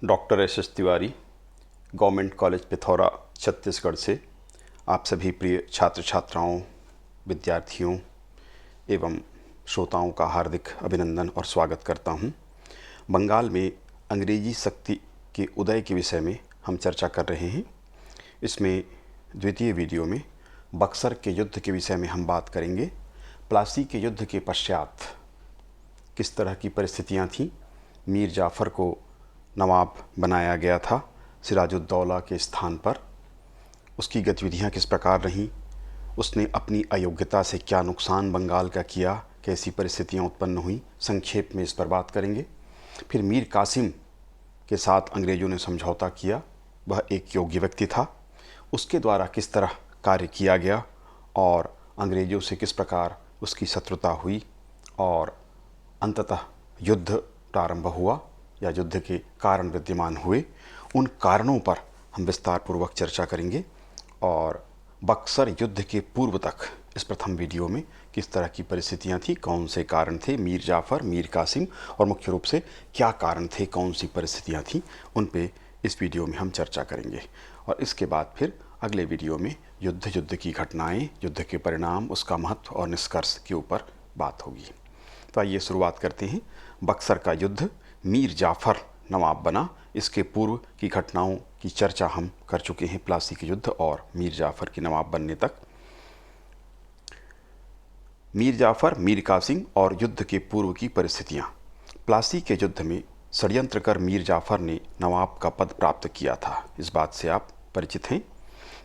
Doctor S Tiwari, government college Pithora, Chhattisgarh से आप सभी प्रिय छात्र छात्राओं, विद्यार्थियों एवं श्रोताओं का हार्दिक अभिनंदन और स्वागत करता हूं। बंगाल में अंग्रेजी शक्ति के उदय के विषय में हम चर्चा कर रहे हैं। इसमें द्वितीय वीडियो में बक्सर के युद्ध के विषय में हम बात करेंगे। प्लासी के युद्ध के पश्चात किस तरह की परिस्थितियां थीं, मीर जाफ़र को नवाब बनाया गया था सिराजुद्दौला के स्थान पर, उसकी गतिविधियां किस प्रकार रहीं, उसने अपनी अयोग्यता से क्या नुकसान बंगाल का किया, कैसी परिस्थितियां उत्पन्न हुई, संक्षेप में इस पर बात करेंगे। फिर मीर कासिम के साथ अंग्रेज़ों ने समझौता किया, वह एक योग्य व्यक्ति था, उसके द्वारा किस तरह कार्य किया गया और अंग्रेज़ों से किस प्रकार उसकी शत्रुता हुई और अंततः युद्ध प्रारंभ हुआ या युद्ध के कारण विद्यमान हुए, उन कारणों पर हम विस्तार पूर्वक चर्चा करेंगे। और बक्सर युद्ध के पूर्व तक इस प्रथम वीडियो में किस तरह की परिस्थितियां थी, कौन से कारण थे, मीर जाफ़र, मीर कासिम और मुख्य रूप से क्या कारण थे, कौन सी परिस्थितियां थीं, उन पे इस वीडियो में हम चर्चा करेंगे। और इसके बाद फिर अगले वीडियो में युद्ध की घटनाएं, युद्ध के परिणाम, उसका महत्व और निष्कर्ष के ऊपर बात होगी। तो आइए शुरुआत करते हैं। बक्सर का युद्ध, मीर जाफ़र नवाब बना, इसके पूर्व की घटनाओं की चर्चा हम कर चुके हैं, प्लासी के युद्ध और मीर जाफ़र के नवाब बनने तक। मीर जाफ़र, मीर कासिम और युद्ध के पूर्व की परिस्थितियां। प्लासी के युद्ध में षड्यंत्र कर मीर जाफ़र ने नवाब का पद प्राप्त किया था, इस बात से आप परिचित हैं,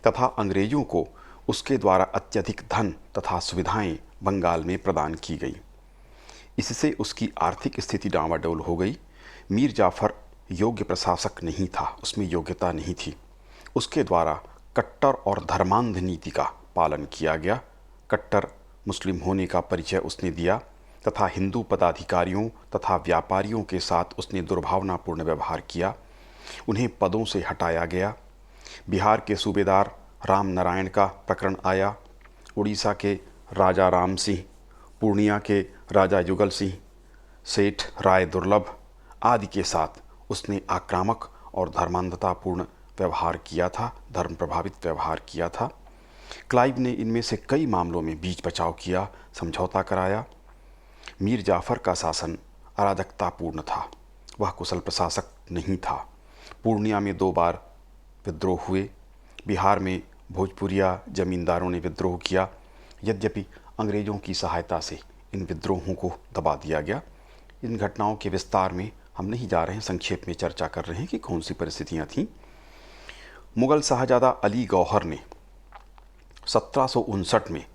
तथा अंग्रेज़ों को उसके द्वारा अत्यधिक धन तथा सुविधाएं बंगाल में प्रदान की गई। इससे उसकी आर्थिक स्थिति डामाडोल हो गई। मीर जाफ़र योग्य प्रशासक नहीं था, उसमें योग्यता नहीं थी। उसके द्वारा कट्टर और धर्मांध नीति का पालन किया गया। कट्टर मुस्लिम होने का परिचय उसने दिया तथा हिंदू पदाधिकारियों तथा व्यापारियों के साथ उसने दुर्भावनापूर्ण व्यवहार किया। उन्हें पदों से हटाया गया। बिहार के सूबेदार राम नारायण का प्रकरण आया। उड़ीसा के राजा राम सिंह, पूर्णिया के राजा युगल सिंह, सेठ राय दुर्लभ आदि के साथ उसने आक्रामक और धर्मांधतापूर्ण व्यवहार किया था, धर्म प्रभावित व्यवहार किया था। क्लाइव ने इनमें से कई मामलों में बीच बचाव किया, समझौता कराया। मीर जाफ़र का शासन अराजकतापूर्ण था, वह कुशल प्रशासक नहीं था। पूर्णिया में 2 बार विद्रोह हुए। बिहार में भोजपुरिया जमींदारों ने विद्रोह किया। यद्यपि अंग्रेज़ों की सहायता से इन विद्रोहों को दबा दिया गया। इन घटनाओं के विस्तार में हम नहीं जा रहे हैं, संक्षेप में चर्चा कर रहे हैं कि कौन सी परिस्थितियां थीं। मुगल शाहजादा अली गौहर ने 1759 में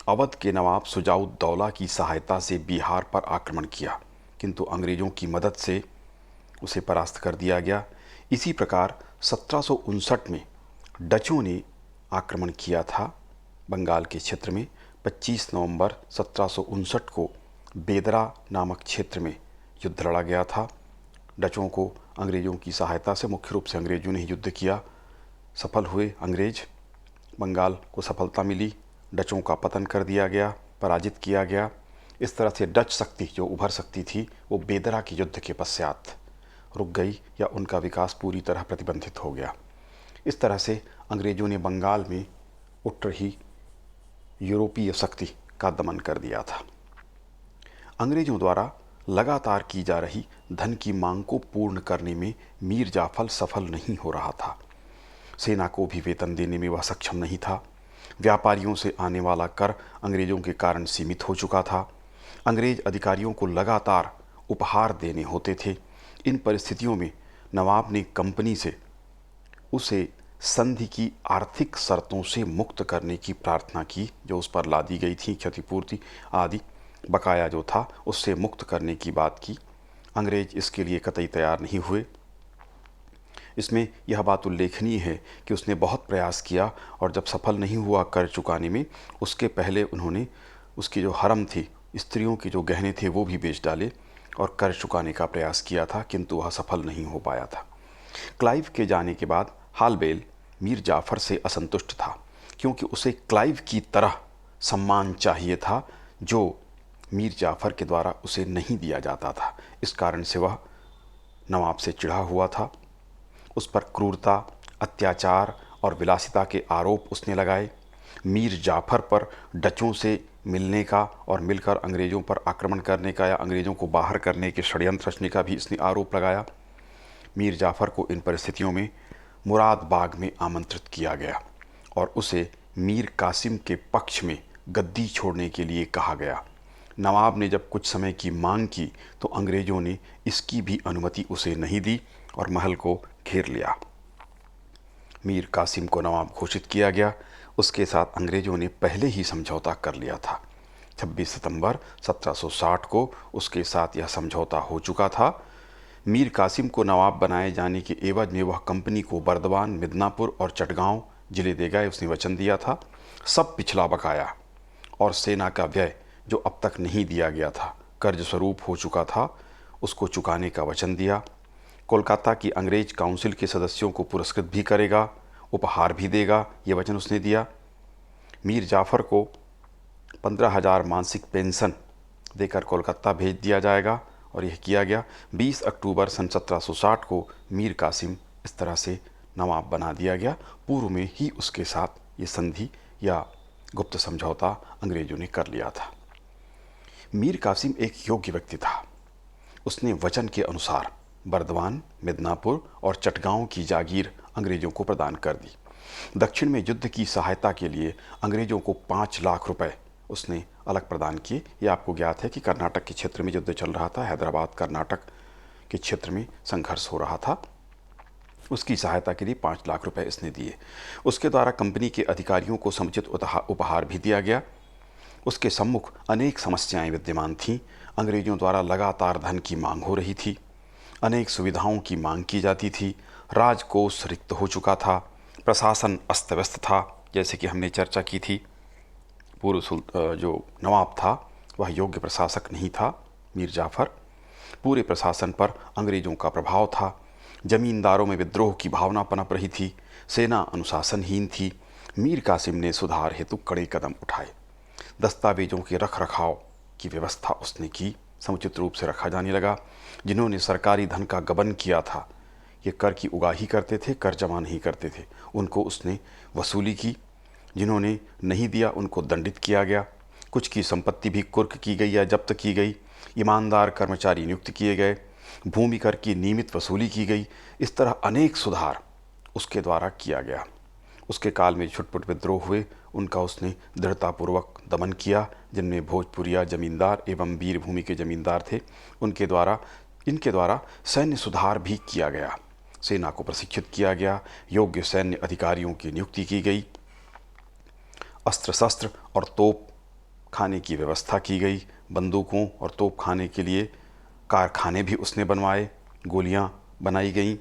अवध के नवाब शुजाउद्दौला की सहायता से बिहार पर आक्रमण किया, किंतु अंग्रेज़ों की मदद से उसे परास्त कर दिया गया। इसी प्रकार 1759 में डचों ने आक्रमण किया था बंगाल के क्षेत्र में। 25 नवंबर 1759 को बेदरा नामक क्षेत्र में युद्ध लड़ा गया था। डचों को अंग्रेज़ों की सहायता से, मुख्य रूप से अंग्रेज़ों ने ही युद्ध किया। सफल हुए अंग्रेज, बंगाल को सफलता मिली, डचों का पतन कर दिया गया, पराजित किया गया। इस तरह से डच शक्ति जो उभर सकती थी वो बेदरा के युद्ध के पश्चात रुक गई या उनका विकास पूरी तरह प्रतिबंधित हो गया। इस तरह से अंग्रेज़ों ने बंगाल में उठ रही यूरोपीय शक्ति का दमन कर दिया था। अंग्रेज़ों द्वारा लगातार की जा रही धन की मांग को पूर्ण करने में मीर जाफ़र सफल नहीं हो रहा था। सेना को भी वेतन देने में वह सक्षम नहीं था। व्यापारियों से आने वाला कर अंग्रेज़ों के कारण सीमित हो चुका था। अंग्रेज़ अधिकारियों को लगातार उपहार देने होते थे। इन परिस्थितियों में नवाब ने कंपनी से उसे संधि की आर्थिक शर्तों से मुक्त करने की प्रार्थना की, जो उस पर लादी गई थी, क्षतिपूर्ति आदि बकाया जो था उससे मुक्त करने की बात की। अंग्रेज इसके लिए कतई तैयार नहीं हुए। इसमें यह बात उल्लेखनीय है कि उसने बहुत प्रयास किया और जब सफल नहीं हुआ कर चुकाने में, उसके पहले उन्होंने उसकी जो हरम थी, स्त्रियों के जो गहने थे वो भी बेच डाले और कर चुकाने का प्रयास किया था, किंतु वह सफल नहीं हो पाया था। क्लाइव के जाने के बाद हालबेल मीर जाफ़र से असंतुष्ट था, क्योंकि उसे क्लाइव की तरह सम्मान चाहिए था जो मीर जाफ़र के द्वारा उसे नहीं दिया जाता था। इस कारण से वह नवाब से चिढ़ा हुआ था। उस पर क्रूरता, अत्याचार और विलासिता के आरोप उसने लगाए। मीर जाफ़र पर डचों से मिलने का और मिलकर अंग्रेज़ों पर आक्रमण करने का या अंग्रेज़ों को बाहर करने के षड्यंत्र रचने का भी इसने आरोप लगाया। मीर जाफ़र को इन परिस्थितियों में मुरादबाग में आमंत्रित किया गया और उसे मीर कासिम के पक्ष में गद्दी छोड़ने के लिए कहा गया। नवाब ने जब कुछ समय की मांग की तो अंग्रेज़ों ने इसकी भी अनुमति उसे नहीं दी और महल को घेर लिया। मीर कासिम को नवाब घोषित किया गया। उसके साथ अंग्रेज़ों ने पहले ही समझौता कर लिया था। 26 सितंबर 1760 को उसके साथ यह समझौता हो चुका था। मीर कासिम को नवाब बनाए जाने के एवज में वह कंपनी को बर्दवान, मिदनापुर और चटगांव जिले देगा, उसने वचन दिया था। सब पिछला बकाया और सेना का व्यय जो अब तक नहीं दिया गया था, कर्ज स्वरूप हो चुका था, उसको चुकाने का वचन दिया। कोलकाता की अंग्रेज काउंसिल के सदस्यों को पुरस्कृत भी करेगा, उपहार भी देगा, ये वचन उसने दिया। मीर जाफ़र को 15,000 मासिक पेंशन देकर कोलकाता भेज दिया जाएगा और यह किया गया। 20 अक्टूबर सन 1760 को मीर कासिम इस तरह से नवाब बना दिया गया। पूर्व में ही उसके साथ ये संधि या गुप्त समझौता अंग्रेजों ने कर लिया था। मीर कासिम एक योग्य व्यक्ति था। उसने वचन के अनुसार बर्दवान, मिदनापुर और चटगांव की जागीर अंग्रेजों को प्रदान कर दी। दक्षिण में युद्ध की सहायता के लिए अंग्रेजों को 5 लाख रुपए उसने अलग प्रदान किए। ये आपको ज्ञात है कि कर्नाटक के क्षेत्र में युद्ध चल रहा था, हैदराबाद कर्नाटक के क्षेत्र में संघर्ष हो रहा था। उसकी सहायता के लिए 5 लाख रुपए इसने दिए। उसके द्वारा कंपनी के अधिकारियों को समुचित उपहार भी दिया गया। उसके सम्मुख अनेक समस्याएं विद्यमान थीं। अंग्रेजों द्वारा लगातार धन की मांग हो रही थी, अनेक सुविधाओं की मांग की जाती थी, राजकोष रिक्त हो चुका था, प्रशासन अस्त व्यस्त था। जैसे कि हमने चर्चा की थी, जो नवाब था वह योग्य प्रशासक नहीं था, मीर जाफ़र। पूरे प्रशासन पर अंग्रेज़ों का प्रभाव था। जमींदारों में विद्रोह की भावना पनप रही थी। सेना अनुशासनहीन थी। मीर कासिम ने सुधार हेतु कड़े कदम उठाए। दस्तावेजों के रख रखाव की व्यवस्था उसने की, समुचित रूप से रखा जाने लगा। जिन्होंने सरकारी धन का गबन किया था, ये कर की उगाही करते थे, कर जमा नहीं करते थे, उनको उसने वसूली की। जिन्होंने नहीं दिया उनको दंडित किया गया। कुछ की संपत्ति भी कुर्क की गई या जब्त की गई। ईमानदार कर्मचारी नियुक्त किए गए। भूमि कर की नियमित वसूली की गई। इस तरह अनेक सुधार उसके द्वारा किया गया। उसके काल में छुटपुट विद्रोह हुए, उनका उसने दृढ़तापूर्वक दमन किया। जिनमें भोजपुरिया जमींदार एवं वीर भूमि के जमींदार थे, इनके द्वारा सैन्य सुधार भी किया गया। सेना को प्रशिक्षित किया गया। योग्य सैन्य अधिकारियों की नियुक्ति की गई। अस्त्र शस्त्र और तोप खाने की व्यवस्था की गई। बंदूकों और तोप खाने के लिए कारखाने भी उसने बनवाए। गोलियां बनाई गईं।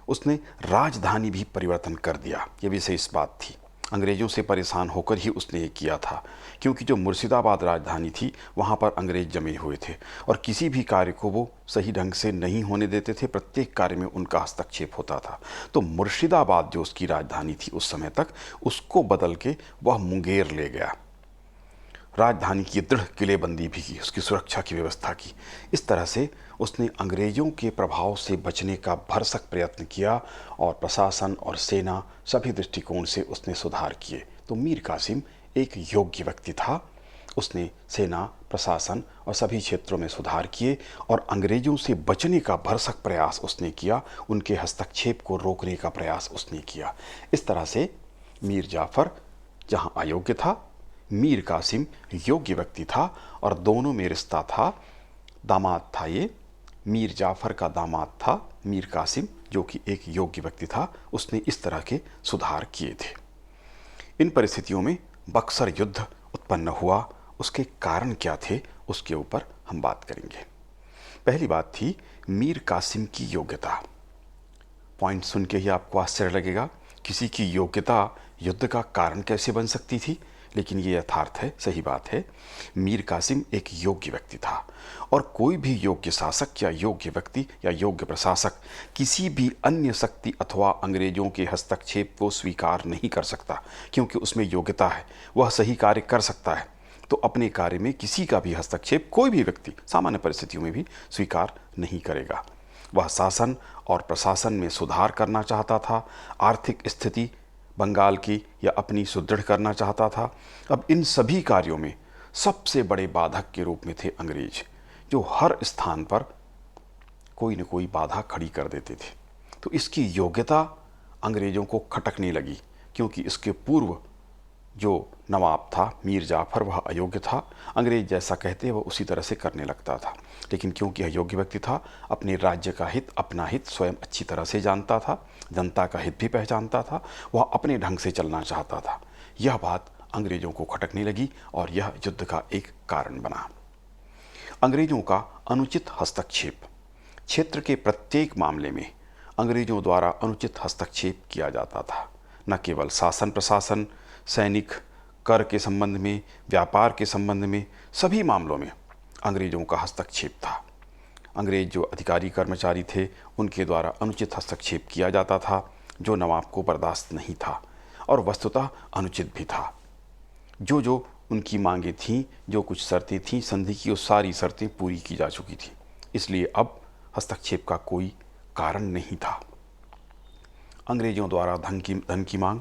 उसने राजधानी भी परिवर्तन कर दिया। ये विशेष बात थी। अंग्रेज़ों से परेशान होकर ही उसने ये किया था, क्योंकि जो मुर्शिदाबाद राजधानी थी वहाँ पर अंग्रेज जमे हुए थे और किसी भी कार्य को वो सही ढंग से नहीं होने देते थे। प्रत्येक कार्य में उनका हस्तक्षेप होता था। तो मुर्शिदाबाद जो उसकी राजधानी थी उस समय तक, उसको बदल के वह मुंगेर ले गया। राजधानी की दृढ़ किलेबंदी भी की, उसकी सुरक्षा की व्यवस्था की। इस तरह से उसने अंग्रेज़ों के प्रभाव से बचने का भरसक प्रयत्न किया और प्रशासन और सेना सभी दृष्टिकोण से उसने सुधार किए। तो मीर कासिम एक योग्य व्यक्ति था। उसने सेना, प्रशासन और सभी क्षेत्रों में सुधार किए और अंग्रेज़ों से बचने का भरसक प्रयास उसने किया। उनके हस्तक्षेप को रोकने का प्रयास उसने किया। इस तरह से मीर जाफ़र जहाँ अयोग्य था, मीर कासिम योग्य व्यक्ति था और दोनों में रिश्ता था। दामाद था, ये मीर जाफ़र का दामाद था मीर कासिम, जो कि एक योग्य व्यक्ति था। उसने इस तरह के सुधार किए थे। इन परिस्थितियों में बक्सर युद्ध उत्पन्न हुआ। उसके कारण क्या थे, उसके ऊपर हम बात करेंगे। पहली बात थी मीर कासिम की योग्यता। पॉइंट सुन के ही आपको आश्चर्य लगेगा, किसी की योग्यता युद्ध का कारण कैसे बन सकती थी, लेकिन ये यथार्थ है, सही बात है। मीर कासिम एक योग्य व्यक्ति था और कोई भी योग्य शासक या योग्य व्यक्ति या योग्य प्रशासक किसी भी अन्य शक्ति अथवा अंग्रेजों के हस्तक्षेप को स्वीकार नहीं कर सकता, क्योंकि उसमें योग्यता है, वह सही कार्य कर सकता है। तो अपने कार्य में किसी का भी हस्तक्षेप कोई भी व्यक्ति सामान्य परिस्थितियों में भी स्वीकार नहीं करेगा। वह शासन और प्रशासन में सुधार करना चाहता था, आर्थिक स्थिति बंगाल की या अपनी सुदृढ़ करना चाहता था। अब इन सभी कार्यों में सबसे बड़े बाधक के रूप में थे अंग्रेज, जो हर स्थान पर कोई न कोई बाधा खड़ी कर देते थे। तो इसकी योग्यता अंग्रेज़ों को खटकने लगी, क्योंकि इसके पूर्व जो नवाब था मीर जाफ़र, वह अयोग्य था। अंग्रेज जैसा कहते वह उसी तरह से करने लगता था। लेकिन क्योंकि यह योग्य व्यक्ति था, अपने राज्य का हित, अपना हित स्वयं अच्छी तरह से जानता था, जनता का हित भी पहचानता था, वह अपने ढंग से चलना चाहता था। यह बात अंग्रेज़ों को खटकने लगी और यह युद्ध का एक कारण बना। अंग्रेज़ों का अनुचित हस्तक्षेप। क्षेत्र के प्रत्येक मामले में अंग्रेज़ों द्वारा अनुचित हस्तक्षेप किया जाता था। न केवल शासन प्रशासन, सैनिक, कर के संबंध में, व्यापार के संबंध में, सभी मामलों में अंग्रेज़ों का हस्तक्षेप था। अंग्रेज जो अधिकारी कर्मचारी थे, उनके द्वारा अनुचित हस्तक्षेप किया जाता था, जो नवाब को बर्दाश्त नहीं था और वस्तुतः अनुचित भी था। जो उनकी मांगें थीं, जो कुछ शर्तें थीं संधि की, वो सारी शर्तें पूरी की जा चुकी थीं। इसलिए अब हस्तक्षेप का कोई कारण नहीं था। अंग्रेज़ों द्वारा धन की मांग।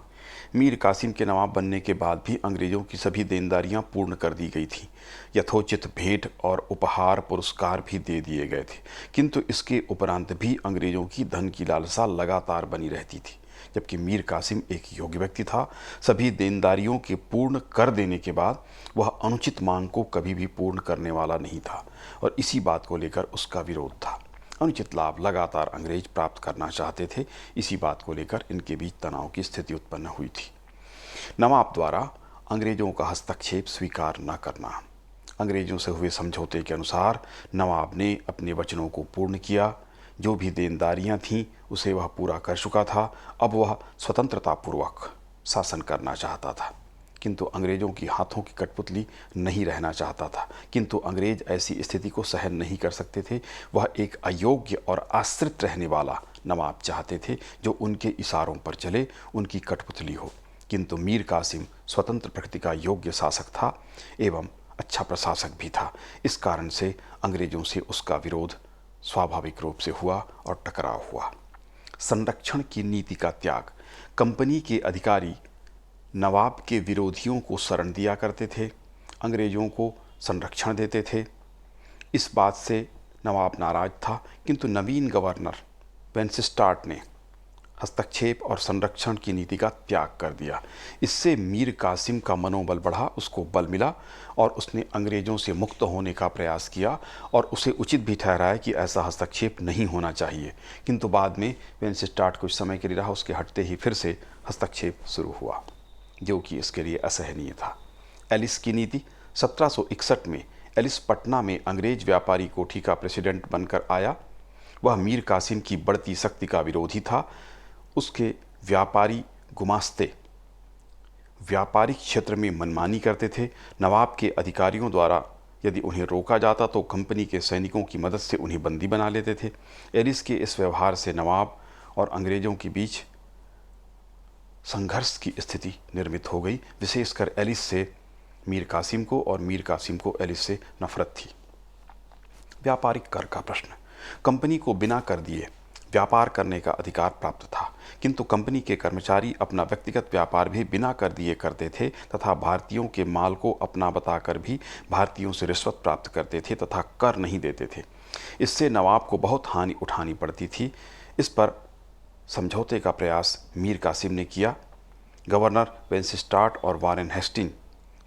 मीर कासिम के नवाब बनने के बाद भी अंग्रेज़ों की सभी देनदारियां पूर्ण कर दी गई थीं। यथोचित भेंट और उपहार पुरस्कार भी दे दिए गए थे, किंतु इसके उपरांत भी अंग्रेज़ों की धन की लालसा लगातार बनी रहती थी। जबकि मीर कासिम एक योग्य व्यक्ति था, सभी देनदारियों के पूर्ण कर देने के बाद वह अनुचित मांग को कभी भी पूर्ण करने वाला नहीं था और इसी बात को लेकर उसका विरोध था। अनुचित लाभ लगातार अंग्रेज प्राप्त करना चाहते थे। इसी बात को लेकर इनके बीच तनाव की स्थिति उत्पन्न हुई थी। नवाब द्वारा अंग्रेजों का हस्तक्षेप स्वीकार न करना। अंग्रेजों से हुए समझौते के अनुसार नवाब ने अपने वचनों को पूर्ण किया। जो भी देनदारियां थीं उसे वह पूरा कर चुका था। अब वह स्वतंत्रतापूर्वक शासन करना चाहता था, किंतु अंग्रेज़ों की हाथों की कठपुतली नहीं रहना चाहता था। किंतु अंग्रेज ऐसी स्थिति को सहन नहीं कर सकते थे। वह एक अयोग्य और आश्रित रहने वाला नवाब चाहते थे, जो उनके इशारों पर चले, उनकी कठपुतली हो। किंतु मीर कासिम स्वतंत्र प्रकृति का योग्य शासक था एवं अच्छा प्रशासक भी था। इस कारण से अंग्रेज़ों से उसका विरोध स्वाभाविक रूप से हुआ और टकराव हुआ। संरक्षण की नीति का त्याग। कंपनी के अधिकारी नवाब के विरोधियों को शरण दिया करते थे, अंग्रेज़ों को संरक्षण देते थे। इस बात से नवाब नाराज था, किंतु नवीन गवर्नर वेंसिस्टार्ट ने हस्तक्षेप और संरक्षण की नीति का त्याग कर दिया। इससे मीर कासिम का मनोबल बढ़ा, उसको बल मिला और उसने अंग्रेज़ों से मुक्त होने का प्रयास किया और उसे उचित भी ठहराया कि ऐसा हस्तक्षेप नहीं होना चाहिए। किंतु बाद में वेंसिस्टार्ट कुछ समय के लिए रहा, उसके हटते ही फिर से हस्तक्षेप शुरू हुआ, जो कि इसके लिए असहनीय था। एलिस की नीति। 1761 में एलिस पटना में अंग्रेज व्यापारी कोठी का प्रेसिडेंट बनकर आया। वह मीर कासिम की बढ़ती शक्ति का विरोधी था। उसके व्यापारी गुमास्ते व्यापारिक क्षेत्र में मनमानी करते थे। नवाब के अधिकारियों द्वारा यदि उन्हें रोका जाता तो कंपनी के सैनिकों की मदद से उन्हें बंदी बना लेते थे। एलिस के इस व्यवहार से नवाब और अंग्रेज़ों के बीच संघर्ष की स्थिति निर्मित हो गई। विशेषकर एलिस से मीर कासिम को और मीर कासिम को एलिस से नफरत थी। व्यापारिक कर का प्रश्न। कंपनी को बिना कर दिए व्यापार करने का अधिकार प्राप्त था, किंतु कंपनी के कर्मचारी अपना व्यक्तिगत व्यापार भी बिना कर दिए करते थे तथा भारतीयों के माल को अपना बताकर भी भारतीयों से रिश्वत प्राप्त करते थे तथा कर नहीं देते थे। इससे नवाब को बहुत हानि उठानी पड़ती थी। इस पर समझौते का प्रयास मीर कासिम ने किया। गवर्नर वेंसिस्टार्ट और वारेन हेस्टिंग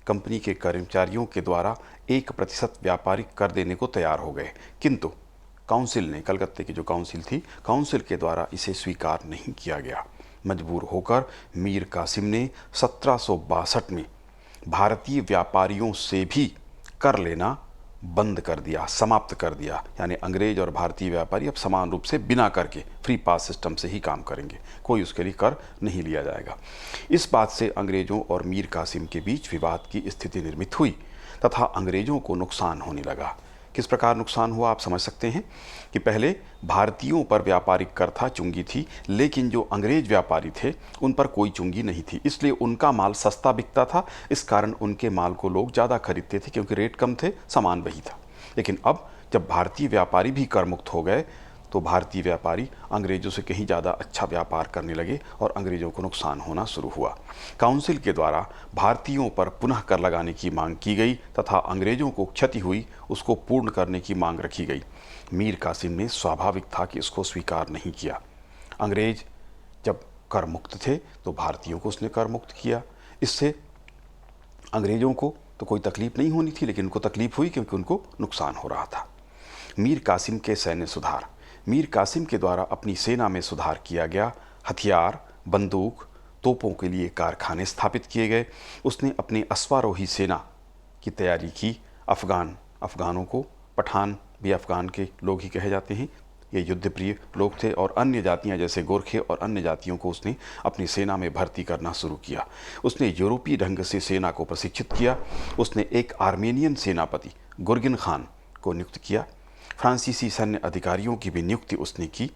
कंपनी के कर्मचारियों के द्वारा 1% व्यापारिक कर देने को तैयार हो गए, किंतु काउंसिल ने, कलकत्ते की जो काउंसिल थी, काउंसिल के द्वारा इसे स्वीकार नहीं किया गया। मजबूर होकर मीर कासिम ने 1762 में भारतीय व्यापारियों से भी कर लेना बंद कर दिया, समाप्त कर दिया। यानी अंग्रेज और भारतीय व्यापारी अब समान रूप से बिना कर के फ्री पास सिस्टम से ही काम करेंगे, कोई उसके लिए कर नहीं लिया जाएगा। इस बात से अंग्रेज़ों और मीर कासिम के बीच विवाद की स्थिति निर्मित हुई तथा अंग्रेज़ों को नुकसान होने लगा। किस प्रकार नुकसान हुआ आप समझ सकते हैं कि पहले भारतीयों पर व्यापारिक कर था, चुंगी थी, लेकिन जो अंग्रेज व्यापारी थे उन पर कोई चुंगी नहीं थी, इसलिए उनका माल सस्ता बिकता था। इस कारण उनके माल को लोग ज़्यादा खरीदते थे, क्योंकि रेट कम थे, सामान वही था। लेकिन अब जब भारतीय व्यापारी भी कर मुक्त हो गए तो भारतीय व्यापारी अंग्रेजों से कहीं ज़्यादा अच्छा व्यापार करने लगे और अंग्रेजों को नुकसान होना शुरू हुआ। काउंसिल के द्वारा भारतीयों पर पुनः कर लगाने की मांग की गई तथा अंग्रेजों को क्षति हुई उसको पूर्ण करने की मांग रखी गई। मीर कासिम ने स्वाभाविक था कि इसको स्वीकार नहीं किया। अंग्रेज जब कर मुक्त थे तो भारतीयों को उसने कर मुक्त किया। इससे अंग्रेजों को तो कोई तकलीफ नहीं होनी थी, लेकिन उनको तकलीफ हुई क्योंकि उनको नुकसान हो रहा था। मीर कासिम के सैन्य सुधार। मीर कासिम के द्वारा अपनी सेना में सुधार किया गया। हथियार, बंदूक, तोपों के लिए कारखाने स्थापित किए गए। उसने अपनी अश्वारोही सेना की तैयारी की। अफगानों को, पठान भी अफगान के लोग ही कहे जाते हैं, ये युद्ध प्रिय लोग थे, और अन्य जातियां जैसे गोरखे और अन्य जातियों को उसने अपनी सेना में भर्ती करना शुरू किया। उसने यूरोपीय ढंग से सेना को प्रशिक्षित किया। उसने एक आर्मेनियन सेनापति गुर्गिन खान को नियुक्त किया। फ्रांसीसी सैन्य अधिकारियों की भी नियुक्ति उसने की।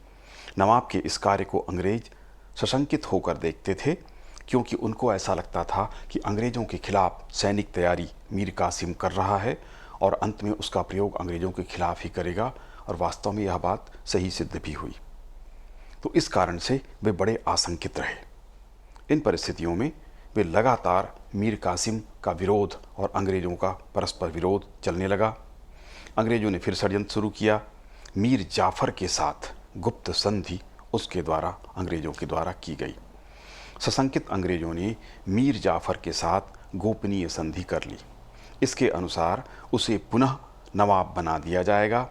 नवाब के इस कार्य को अंग्रेज सशंकित होकर देखते थे, क्योंकि उनको ऐसा लगता था कि अंग्रेजों के खिलाफ सैनिक तैयारी मीर कासिम कर रहा है और अंत में उसका प्रयोग अंग्रेजों के खिलाफ ही करेगा, और वास्तव में यह बात सही सिद्ध भी हुई। तो इस कारण से वे बड़े आशंकित रहे। इन परिस्थितियों में वे लगातार मीर कासिम का विरोध और अंग्रेजों का परस्पर विरोध चलने लगा। अंग्रेजों ने फिर षड्यंत्र शुरू किया। मीर जाफर के साथ गुप्त संधि उसके द्वारा अंग्रेजों के द्वारा की गई। सशंकित अंग्रेजों ने मीर जाफर के साथ गोपनीय संधि कर ली। इसके अनुसार उसे पुनः नवाब बना दिया जाएगा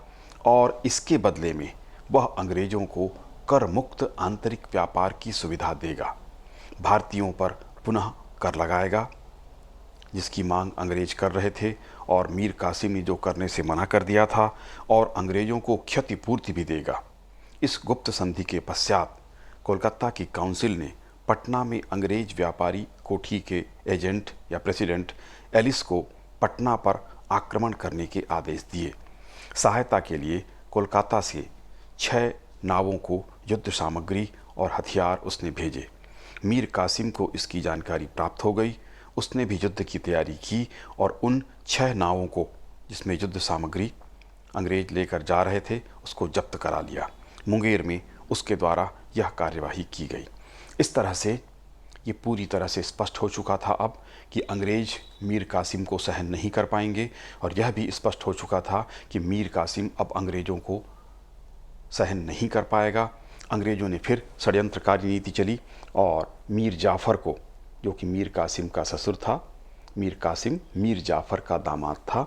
और इसके बदले में वह अंग्रेजों को कर मुक्त आंतरिक व्यापार की सुविधा देगा। भारतीयों पर पुनः कर लगाएगा, जिसकी मांग अंग्रेज कर रहे थे, और मीर कासिम ने जो करने से मना कर दिया था, और अंग्रेजों को क्षतिपूर्ति भी देगा। इस गुप्त संधि के पश्चात कोलकाता की काउंसिल ने पटना में अंग्रेज व्यापारी कोठी के एजेंट या प्रेसिडेंट एलिस को पटना पर आक्रमण करने के आदेश दिए। सहायता के लिए कोलकाता से 6 नावों को युद्ध सामग्री और हथियार उसने भेजे। मीर कासिम को इसकी जानकारी प्राप्त हो गई। उसने भी युद्ध की तैयारी की और उन 6 नावों को, जिसमें युद्ध सामग्री अंग्रेज लेकर जा रहे थे, उसको जब्त करा लिया। मुंगेर में उसके द्वारा यह कार्यवाही की गई। इस तरह से ये पूरी तरह से स्पष्ट हो चुका था अब कि अंग्रेज मीर कासिम को सहन नहीं कर पाएंगे, और यह भी स्पष्ट हो चुका था कि मीर कासिम अब अंग्रेजों को सहन नहीं कर पाएगा। अंग्रेजों ने फिर षड्यंत्रकारी नीति चली और मीर जाफ़र को, जो कि मीर कासिम का ससुर था, मीर कासिम मीर जाफ़र का दामाद था,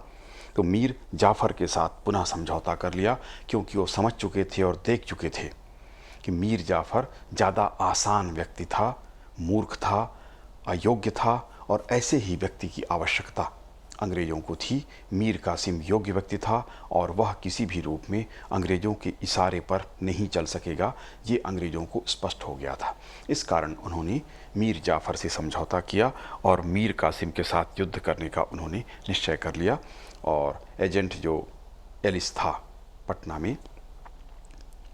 तो मीर जाफ़र के साथ पुनः समझौता कर लिया, क्योंकि वो समझ चुके थे और देख चुके थे कि मीर जाफ़र ज़्यादा आसान व्यक्ति था, मूर्ख था, अयोग्य था, और ऐसे ही व्यक्ति की आवश्यकता अंग्रेज़ों को थी। मीर कासिम योग्य व्यक्ति था और वह किसी भी रूप में अंग्रेज़ों के इशारे पर नहीं चल सकेगा, ये अंग्रेज़ों को स्पष्ट हो गया था। इस कारण उन्होंने मीर जाफ़र से समझौता किया और मीर कासिम के साथ युद्ध करने का उन्होंने निश्चय कर लिया, और एजेंट जो एलिस था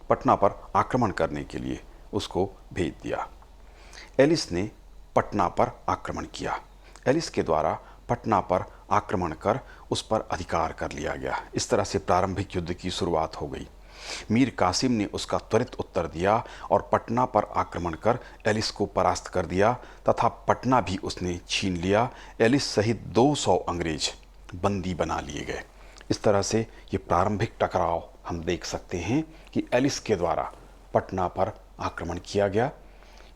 पटना पर आक्रमण करने के लिए उसको भेज दिया। एलिस ने पटना पर आक्रमण किया। एलिस के द्वारा पटना पर आक्रमण कर उस पर अधिकार कर लिया गया। इस तरह से प्रारंभिक युद्ध की शुरुआत हो गई। मीर कासिम ने उसका त्वरित उत्तर दिया और पटना पर आक्रमण कर एलिस को परास्त कर दिया तथा पटना भी उसने छीन लिया। एलिस सहित 200 अंग्रेज बंदी बना लिए गए। इस तरह से ये प्रारंभिक टकराव हम देख सकते हैं कि एलिस के द्वारा पटना पर आक्रमण किया गया।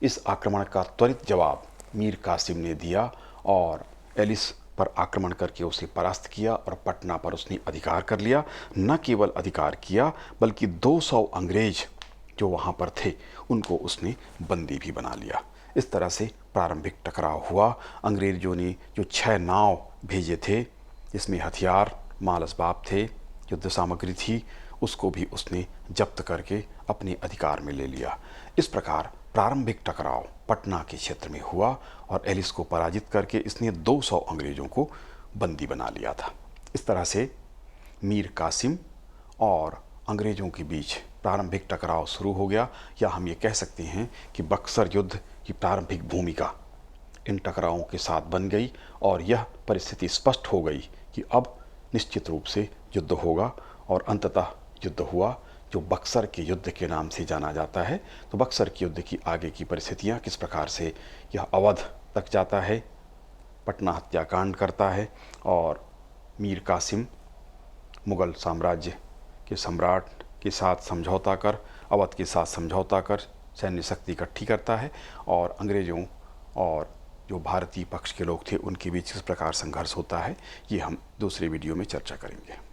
इस आक्रमण का त्वरित जवाब मीर कासिम ने दिया और एलिस पर आक्रमण करके उसे परास्त किया और पटना पर उसने अधिकार कर लिया। न केवल अधिकार किया बल्कि 200 अंग्रेज जो वहाँ पर थे उनको उसने बंदी भी बना लिया। इस तरह से प्रारंभिक टकराव हुआ। अंग्रेजों ने जो 6 नाव भेजे थे जिसमें हथियार, माल असबाब थे, युद्ध सामग्री थी, उसको भी उसने जब्त करके अपने अधिकार में ले लिया। इस प्रकार प्रारंभिक टकराव पटना के क्षेत्र में हुआ और एलिस को पराजित करके इसने 200 अंग्रेजों को बंदी बना लिया था। इस तरह से मीर कासिम और अंग्रेजों के बीच प्रारंभिक टकराव शुरू हो गया, या हम ये कह सकते हैं कि बक्सर युद्ध की प्रारंभिक भूमिका इन टकरावों के साथ बन गई और यह परिस्थिति स्पष्ट हो गई कि अब निश्चित रूप से युद्ध होगा, और अंततः युद्ध हुआ जो बक्सर के युद्ध के नाम से जाना जाता है। तो बक्सर के युद्ध की आगे की परिस्थितियाँ किस प्रकार से यह अवध तक जाता है, पटना हत्याकांड करता है और मीर कासिम मुग़ल साम्राज्य के सम्राट के साथ समझौता कर, अवध के साथ समझौता कर सैन्य शक्ति इकट्ठी करता है और अंग्रेज़ों और जो भारतीय पक्ष के लोग थे उनके बीच किस प्रकार संघर्ष होता है, ये हम दूसरे वीडियो में चर्चा करेंगे।